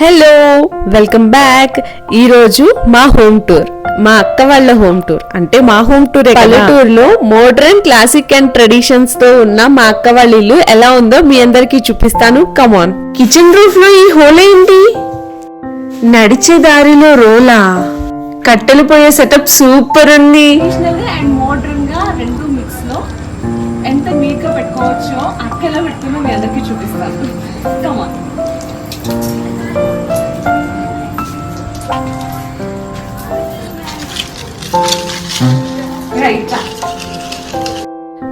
Hello, welcome back. ఈరోజు మా home tour, మా అక్క వాళ్ళ హోమ్ టూర్. అంటే మా హోమ్ టూర్ పల్లెటూరులో మోడర్న్, క్లాసిక్ అండ్ ట్రెడిషన్స్ తో ఉన్న మా అక్క వాళ్ళ ఇల్లు ఎలా ఉందో మీ అందరికి చూపిస్తాను. కమాన్. కిచెన్ రూఫ్ లో ఈ హోల్ ఏంటి? నడిచే దారిలో రోలా, కట్టెలు పోయే సెటప్ సూపర్ ఉంది. అండ్ మోడర్న్ గా రెండు మిక్స్ లో ఎంత నీట్ గా పెట్టుకోవచ్చో అక్క ఎలా పెట్టుకున్నా మీ అందరికి చూపిస్తాను. కమాన్.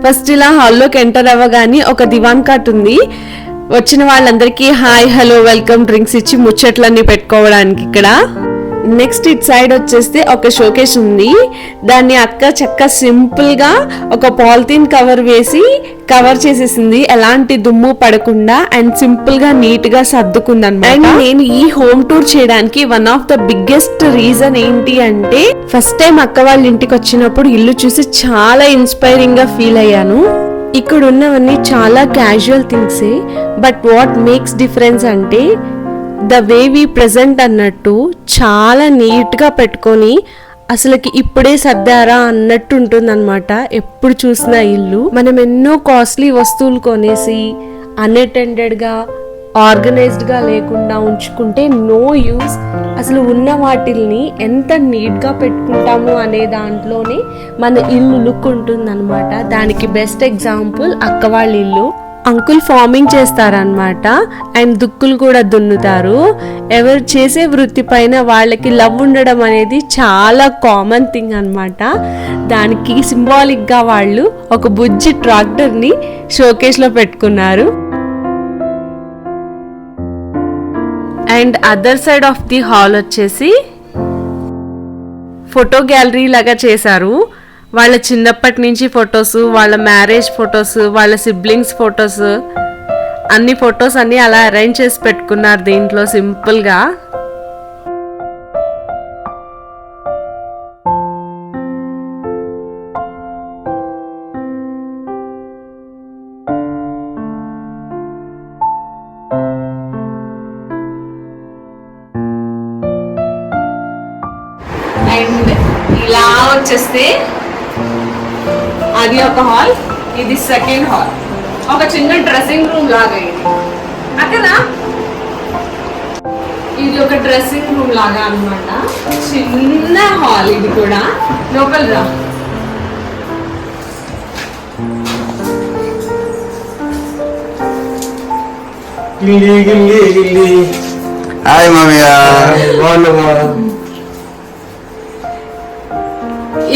ఫస్ట్ ఇలా హాల్లోకి ఎంటర్ అవ్వగానే ఒక దివాన్ కాట్ ఉంది. వచ్చిన వాళ్ళందరికీ హాయ్, హలో, వెల్కమ్ డ్రింక్స్ ఇచ్చి ముచ్చట్లన్నీ పెట్టుకోవడానికి ఇక్కడ. నెక్స్ట్ ఇట్ సైడ్ వచ్చేస్తే ఒక షోకేస్ ఉంది. దాన్ని అక్క చక్క సింపుల్ గా ఒక పాలిథిన్ కవర్ వేసి కవర్ చేసేసింది, ఎలాంటి దుమ్ము పడకుండా అండ్ సింపుల్ గా నీట్ గా సర్దుకుంది అన్నమాట. అండ్ నేను ఈ హోమ్ టూర్ చేయడానికి one of the biggest reason ఏంటి అంటే, ఫస్ట్ టైం అక్క వాళ్ళ ఇంటికి వచ్చినప్పుడు ఇల్లు చూసి చాలా ఇన్స్పైరింగ్ గా ఫీల్ అయ్యాను. ఇక్కడ ఉన్నవన్నీ చాలా క్యాజువల్ థింగ్సే, బట్ వాట్ మేక్స్ డిఫరెన్స్ అంటే ద వే వి ప్రెజెంట్ అన్నట్టు చాలా నీట్గా పెట్టుకొని అసలుకి ఇప్పుడే సర్దారా అన్నట్టు ఉంటుంది అనమాట. ఎప్పుడు చూసినా ఇల్లు మనం ఎన్నో కాస్ట్లీ వస్తువులు కొనేసి అన్అటెండెడ్గా, ఆర్గనైజ్డ్గా లేకుండా ఉంచుకుంటే నో యూస్. అసలు ఉన్న వాటిల్ని ఎంత నీట్గా పెట్టుకుంటాము అనే దాంట్లోనే మన ఇల్లు లుక్ ఉంటుంది అనమాట. దానికి బెస్ట్ ఎగ్జాంపుల్ అక్క వాళ్ళ ఇల్లు. అంకుల్ ఫార్మింగ్ చేస్తారనమాట అండ్ దుక్కులు కూడా దున్నుతారు. ఎవరు చేసే వృత్తి పైన వాళ్ళకి లవ్ ఉండడం అనేది చాలా కామన్ థింగ్ అనమాట. దానికి సింబాలిక్గా వాళ్ళు ఒక బుజ్జి ట్రాక్టర్ని షోకేస్లో పెట్టుకున్నారు. And other side of the hall వచ్చేసి ఫోటో గ్యాలరీ లాగా చేశారు. వాళ్ళ చిన్నప్పటి నుంచి ఫొటోస్, వాళ్ళ మ్యారేజ్ ఫొటోస్, వాళ్ళ సిబ్లింగ్స్ ఫొటోస్, అన్ని ఫొటోస్ అన్ని అలా అరేంజ్ చేసి పెట్టుకున్నారు దీంట్లో సింపుల్ గా. అండ్ ఇలా వచ్చేస్తే అది ఒక హాల్, ఇది సెకండ్ హాల్. ఒక చిన్న డ్రెస్సింగ్ రూమ్ లాగా ఇది అక్కడా. ఇది ఒక డ్రెస్సింగ్ రూమ్ లాగా అన్నమాట. చిన్న హాల్ ఇది కూడా. లోపల రా. హాయ్ మామయ్య, బాగున్నావా?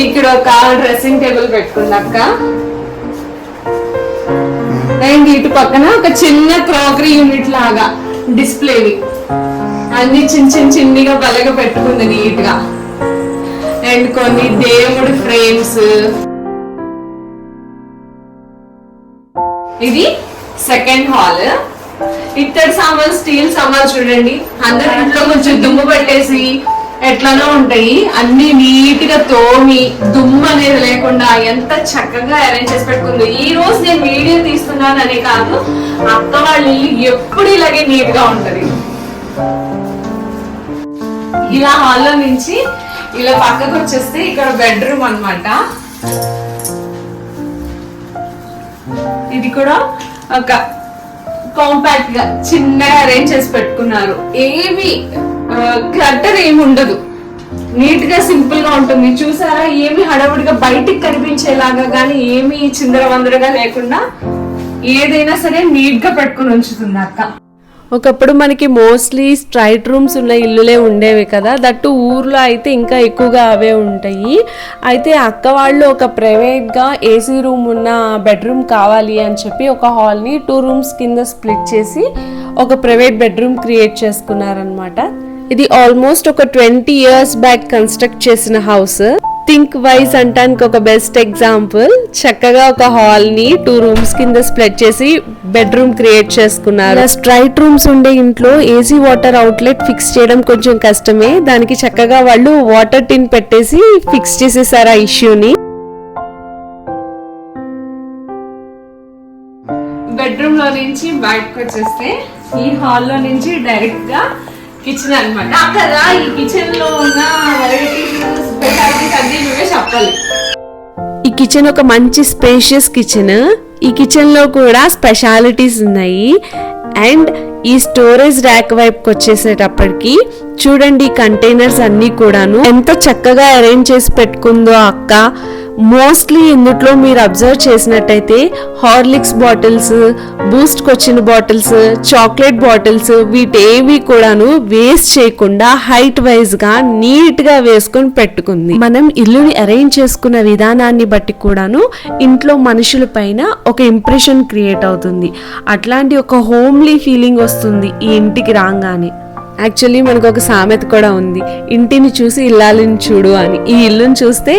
ఇక్కడ ఒక డ్రెస్సింగ్ టేబుల్ పెట్టుకుంది అక్క. అండ్ ఇటు పక్కన ఒక చిన్న క్రాకరీ యూనిట్ లాగా డిస్ప్లేవి అన్ని చిన్నగా బలగా పెట్టుకుంది నీట్ గా. అండ్ కొన్ని దేవుడి ఫ్రేమ్స్. ఇది సెకండ్ హాల్. ఇత్తడి సామాన్, స్టీల్ సామాన్ చూడండి. అందరి ఇంట్లో కొంచెం దుమ్ము పెట్టేసి ఎట్లానో ఉంటాయి, అన్ని నీట్ గా తోమి దుమ్ము అనేది లేకుండా ఎంత చక్కగా అరేంజ్ చేసి పెట్టుకుంది. ఈ రోజు నేను వీడియో తీస్తున్నానని కాదు, అక్క వాళ్ళ ఇల్లు ఎప్పుడు ఇలాగే నీట్ గా ఉంటది. ఇలా హాల్లో నుంచి ఇలా పక్కకు వచ్చేస్తే ఇక్కడ బెడ్రూమ్ అన్నమాట. ఇది కూడా ఒక కాంపాక్ట్ గా చిన్నగా అరేంజ్ చేసి పెట్టుకున్నారు. ఏవి క్లటర్ ఏమి ఉండదు, నీట్ గా సింపుల్ గా ఉంటుంది. చూసారా, ఏమి హడావుడిగా బయటికి కనిపించేలాగా కానీ ఏమి చిందరవందరగా లేకుండా ఏదైనా సరే నీట్ గా పెట్టుకుని ఉంచుతుంది అక్క. ఒకప్పుడు మనకి మోస్ట్లీ స్ట్రైట్ రూమ్స్ ఉన్న ఇల్లులే ఉండేవి కదా, దట్టు ఊర్లో అయితే ఇంకా ఎక్కువగా అవే ఉంటాయి. అయితే అక్క వాళ్ళు ఒక ప్రైవేట్గా ఏసీ రూమ్ ఉన్న బెడ్రూమ్ కావాలి అని చెప్పి ఒక హాల్ని 2 రూమ్స్ కింద స్ప్లిట్ చేసి ఒక ప్రైవేట్ బెడ్రూమ్ క్రియేట్ చేసుకున్నారనమాట. ఇది ఆల్మోస్ట్ ఒక 20 years బ్యాక్ కన్స్ట్రక్ట్ చేసిన హౌస్. థింక్ వైజ్ అంటానికి ఒక బెస్ట్ ఎగ్జాంపుల్. చక్కగా ఒక హాల్ ని 2 రూమ్స్ కింద స్ప్లిట్ చేసి బెడ్రూమ్ క్రియేట్ చేసుకున్నారు. స్ట్రైట్ రూమ్స్ ఉండే ఇంట్లో ఏసీ వాటర్ అవుట్లెట్ ఫిక్స్ చేయడం కొంచెం కష్టమే. దానికి చక్కగా వాళ్ళు వాటర్ టిన్ పెట్టేసి ఫిక్స్ చేసేసారు ఆ ఇష్యూని. బెడ్రూమ్ లో నుంచి బయటకు వచ్చేస్తే ఈ హాల్లో నుంచి డైరెక్ట్ గా కిచెన్ అన్నమాట. అక్కడ ఈ కిచెన్ లో ఉన్న వెరైటీస్ స్పెషాలిటీస్ అన్ని నువ్వే చెప్పాలి. ఈ కిచెన్ ఒక మంచి స్పేషియస్ కిచెన్. ఈ కిచెన్ లో కూడా స్పెషాలిటీస్ ఉన్నాయి. అండ్ ఈ స్టోరేజ్ ర్యాక్ వైపుకి వచ్చేసేటప్పటికి చూడండి, కంటైనర్స్ అన్ని కూడాను ఎంత చక్కగా అరేంజ్ చేసి పెట్టుకుందో అక్క. మోస్ట్లీ ఇందులో మీరు అబ్జర్వ్ చేసినట్టయితే హార్లిక్స్ బాటిల్స్, బూస్ట్ కొచ్చిన బాటిల్స్, చాక్లెట్ బాటిల్స్ వీటేవి కూడాను వేస్ట్ చేయకుండా హైట్ వైజ్ గా నీట్ గా వేసుకొని పెట్టుకుంది. మనం ఇల్లుని అరేంజ్ చేసుకున్న విధానాన్ని బట్టి కూడాను ఇంట్లో మనుషుల పైన ఒక ఇంప్రెషన్ క్రియేట్ అవుతుంది. అట్లాంటి ఒక హోమ్లీ ఫీలింగ్ వస్తుంది ఈ ఇంటికి రాగానే. యాక్చువల్లీ మనకు ఒక సామెత కూడా ఉంది, ఇంటిని చూసి ఇల్లాలిని చూడు అని. ఈ ఇల్లుని చూస్తే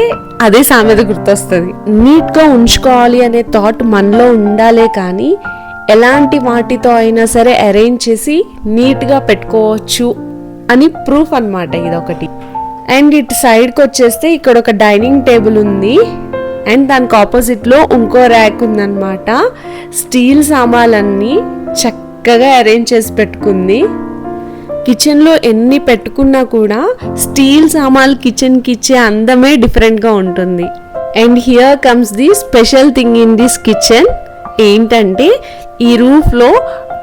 అదే సామెత గుర్తొస్తుంది. నీట్ గా ఉంచుకోవాలి అనే థాట్ మనలో ఉండాలే కానీ ఎలాంటి వాటితో అయినా సరే అరేంజ్ చేసి నీట్ గా పెట్టుకోవచ్చు అని ప్రూఫ్ అన్నమాట ఇదొకటి. అండ్ ఇటు సైడ్కి వచ్చేస్తే ఇక్కడ ఒక డైనింగ్ టేబుల్ ఉంది. అండ్ దానికి ఆపోజిట్ లో ఇంకో ర్యాక్ ఉందన్నమాట. స్టీల్ సామాన్లన్నీ చక్కగా అరేంజ్ చేసి పెట్టుకుంది. కిచెన్ లో ఎన్ని పెట్టుకున్నా కూడా స్టీల్ సామాన్లు కిచెన్ కి ఇచ్చే అందమే డిఫరెంట్ గా ఉంటుంది. And here comes the special thing in this kitchen. ఏంటంటే ఈ రూఫ్ లో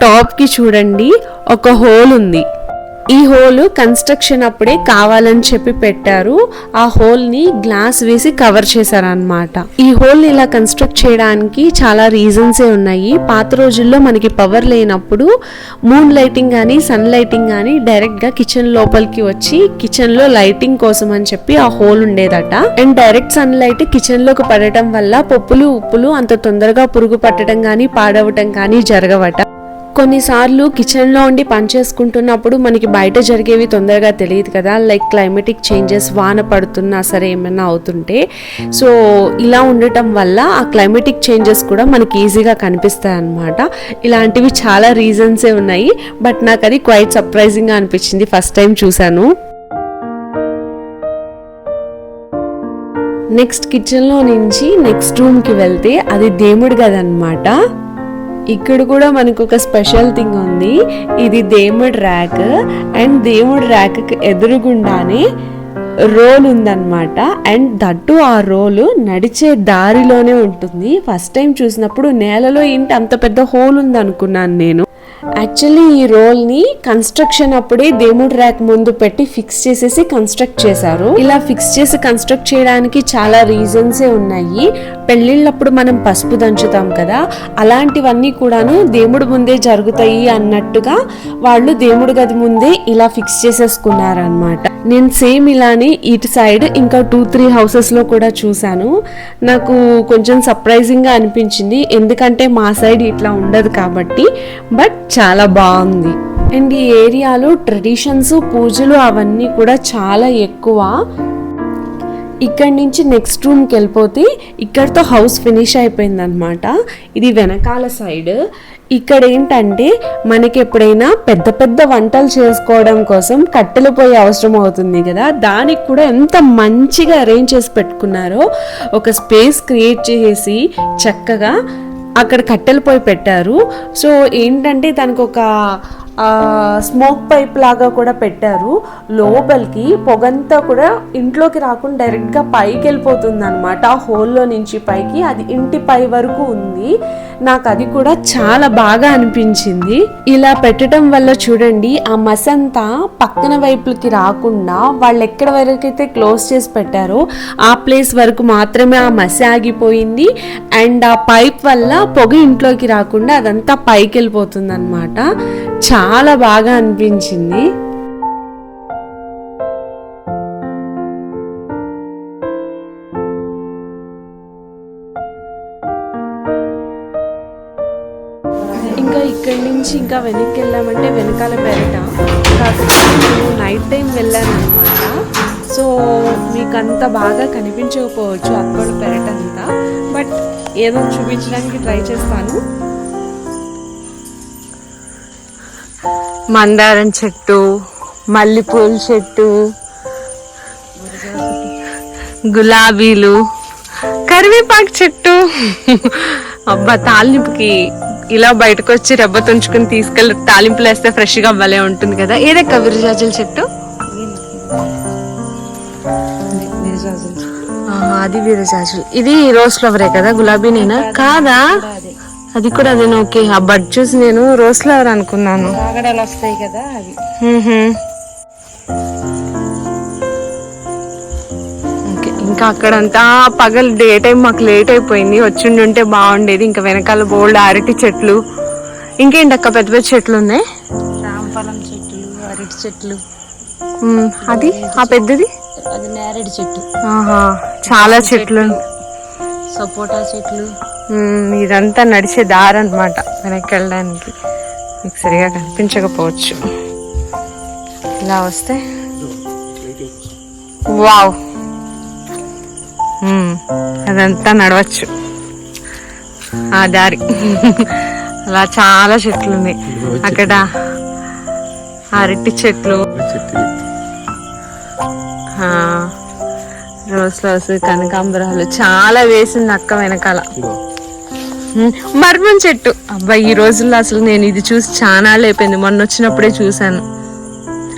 టాప్ కి చూడండి ఒక హోల్ ఉంది. ఈ హోల్ కన్స్ట్రక్షన్ అప్పుడే కావాలని చెప్పి పెట్టారు. ఆ హోల్ ని గ్లాస్ వేసి కవర్ చేశారనమాట. ఈ హోల్ ఇలా కన్స్ట్రక్ట్ చేయడానికి చాలా రీజన్సే ఉన్నాయి. పాత రోజుల్లో మనకి పవర్ లేనప్పుడు మూన్ లైటింగ్ కానీ సన్ లైటింగ్ కానీ డైరెక్ట్ గా కిచెన్ లోపలికి వచ్చి కిచెన్ లో లైటింగ్ కోసం అని చెప్పి ఆ హోల్ ఉండేదట. And direct sunlight kitchen లోకి పడటం వల్ల పప్పులు ఉప్పులు అంత తొందరగా పురుగు పట్టడం కానీ పాడవటం కానీ జరగవట. కొన్నిసార్లు కిచెన్లో ఉండి పని చేసుకుంటున్నప్పుడు మనకి బయట జరిగేవి తొందరగా తెలియదు కదా, లైక్ క్లైమేటిక్ చేంజెస్, వాన పడుతున్నా సరే ఏమైనా అవుతుంటే. సో ఇలా ఉండటం వల్ల ఆ క్లైమేటిక్ చేంజెస్ కూడా మనకి ఈజీగా కనిపిస్తాయి అన్నమాట. ఇలాంటివి చాలా రీజన్సే ఉన్నాయి. బట్ నాకు అది క్వైట్ సర్ప్రైజింగ్గా అనిపించింది ఫస్ట్ టైం చూశాను. నెక్స్ట్ కిచెన్లో నుంచి నెక్స్ట్ రూమ్కి వెళ్తే అది దేవుడి గది అన్నమాట. ఇక్కడ కూడా మనకు ఒక స్పెషల్ థింగ్ ఉంది. ఇది దేవుడి ర్యాక్. అండ్ దేవుడి ర్యాక్ ఎదురుగుండానే రోల్ ఉందన్నమాట. అండ్ దట్టు ఆ రోలు నడిచే దారిలోనే ఉంటుంది. ఫస్ట్ టైం చూసినప్పుడు నేలలో ఏంటి అంత పెద్ద హోల్ ఉంది అనుకున్నాను నేను. యాక్చువల్లీ ఈ రోల్ ని కన్స్ట్రక్షన్ అప్పుడే దేవుడి ర్యాక్ ముందు పెట్టి ఫిక్స్ చేసేసి కన్స్ట్రక్ట్ చేశారు. ఇలా ఫిక్స్ చేసి కన్స్ట్రక్ట్ చేయడానికి చాలా రీజన్సే ఉన్నాయి. పెళ్లిళ్ళప్పుడు మనం పసుపు దంచుతాం కదా, అలాంటివన్నీ కూడాను దేవుడి ముందే జరుగుతాయి అన్నట్టుగా వాళ్ళు దేవుడి గది ముందే ఇలా ఫిక్స్ చేసేసుకున్నారనమాట. నేను సేమ్ ఇలానే ఇటు సైడ్ ఇంకా 2-3 హౌసెస్ లో కూడా చూసాను. నాకు కొంచెం సర్ప్రైజింగ్ గా అనిపించింది, ఎందుకంటే మా సైడ్ ఇట్లా ఉండదు కాబట్టి. బట్ చాలా బాగుంది. అండ్ ఈ ఏరియాలో ట్రెడిషన్స్, పూజలు అవన్నీ కూడా చాలా ఎక్కువ. ఇక్కడి నుంచి నెక్స్ట్ రూమ్కి వెళ్ళిపోతే ఇక్కడతో హౌస్ ఫినిష్ అయిపోయింది అనమాట. ఇది వెనకాల సైడ్. ఇక్కడ ఏంటంటే మనకి ఎప్పుడైనా పెద్ద పెద్ద వంటలు చేసుకోవడం కోసం కట్టెలు పొయ్యి అవసరం అవుతుంది కదా, దానికి కూడా ఎంత మంచిగా అరేంజ్ చేసి పెట్టుకున్నారో. ఒక స్పేస్ క్రియేట్ చేసి చక్కగా అక్కడ కట్టెలు పొయ్యి పెట్టారు. సో ఏంటంటే దానికి ఒక స్మోక్ పైప్ లాగా కూడా పెట్టారు. లోపలికి పొగంతా కూడా ఇంట్లోకి రాకుండా డైరెక్ట్గా పైకి వెళ్ళిపోతుంది అనమాట. ఆ హోల్లో నుంచి పైకి, అది ఇంటి పై వరకు ఉంది. నాకు అది కూడా చాలా బాగా అనిపించింది. ఇలా పెట్టడం వల్ల చూడండి ఆ మసంతా పక్కన వైపులకి రాకుండా వాళ్ళు ఎక్కడ వరకైతే క్లోజ్ చేసి పెట్టారో ఆ ప్లేస్ వరకు మాత్రమే ఆ మసి ఆగిపోయింది. అండ్ ఆ పైప్ వల్ల పొగ ఇంట్లోకి రాకుండా అదంతా పైకి వెళ్ళిపోతుంది అనమాట. చాలా బాగా అనిపించింది. ఇంకా ఇక్కడి నుంచి ఇంకా వెనక్కి వెళ్ళామంటే వెనకాల పెరట. కాకపోతే నేను నైట్ టైం వెళ్ళాను అనమాట. సో మీకు అంత బాగా కనిపించకపోవచ్చు అక్కడ పెరట అంతా, బట్ ఏదో చూపించడానికి ట్రై చేస్తాను. మందారం చెట్టు, మల్లెపూల చెట్టు, గులాబీలు, కరివేపాకు చెట్టు. అబ్బా తాలింపుకి ఇలా బయటకు వచ్చి రెబ్బ తుంచుకుని తీసుకెళ్ళి తాలింపులు వేస్తే ఫ్రెష్ గా భలే ఉంటుంది కదా. ఏదక్క విరజాజుల చెట్టు? అది విరజాజులు. ఇది రోజ్ ఫ్లవరే కదా, గులాబీనేనా? కాదా, అది కూడా అదే. ఓకే, ఆ బడ్ చూసి నేను రోజ్ ఫ్లవర్ అనుకున్నాను. వస్తాయి కదా అవి. ఇంకా అక్కడంతా పగలు డే టైం మాకు లేట్ అయిపోయింది, వచ్చిండుంటే బాగుండేది. ఇంకా వెనకాల బోల్డ్ అరటి చెట్లు, ఇంకేంటి అక్క పెద్ద పెద్ద చెట్లు ఉన్నాయి. రాంపలం చెట్లు, అరటి చెట్లు. అది ఆ పెద్దది అది నేరేడు చెట్టు. చాలా చెట్లు, సపోటా చెట్లు. ఇదంతా నడిచే దారి అన్నమాట వెనక్కి వెళ్ళడానికి. మీకు సరిగా కనిపించకపోవచ్చు. ఇలా వస్తే వావ్, అదంతా నడవచ్చు ఆ దారి. అలా చాలా చెట్లు ఉన్నాయి అక్కడ, అరటి చెట్లు, రోజ్ ఫ్లవర్స్, కనకాంబరాలు చాలా వేసింది అక్క వెనకాల. మర్మం చెట్టు, అబ్బాయి ఈ రోజుల్లో అసలు నేను ఇది చూసి చాలా అయిపోయింది. మొన్న వచ్చినప్పుడే చూసాను.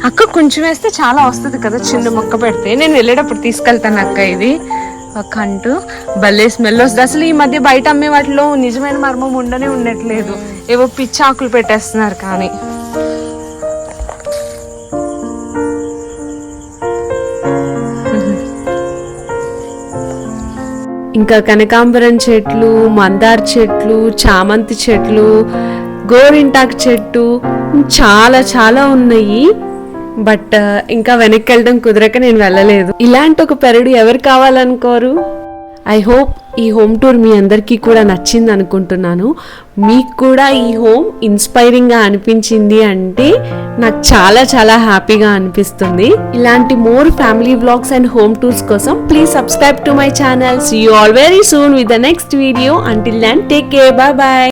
అక్క కొంచెం వేస్తే చాలా వస్తుంది కదా, చిన్న మొక్క పెడితే. నేను వెళ్ళేటప్పుడు తీసుకెళ్తాను అక్క. ఇది ఒక అంటూ భలే స్మెల్ వస్తుంది. అసలు ఈ మధ్య బయట అమ్మే వాటిలో నిజమైన మర్మం ఉండట్లేదు, ఏవో పిచ్చి ఆకులు పెట్టేస్తున్నారు. కానీ ఇంకా కనకాంబరం చెట్లు, మందార చెట్లు, చామంతి చెట్లు, గోరింటాకు చెట్టు చాలా చాలా ఉన్నాయి. బట్ ఇంకా వెనక్కి వెళ్ళడం కుదరక నేను వెళ్ళలేదు. ఇలాంటి ఒక పెరడు ఎవరు కావాలనుకోరు? ఐ హోప్ ఈ హోమ్ టూర్ మీ అందరికీ కూడా నచ్చింది అనుకుంటున్నాను. మీకు కూడా ఈ హోమ్ ఇన్స్పైరింగ్ గా అనిపించింది అంటే నాకు చాలా చాలా హ్యాపీగా అనిపిస్తుంది. ఇలాంటి more family vlogs and home tours కోసం please subscribe to my channel. See you all very soon with the next video. Until then take care, bye by.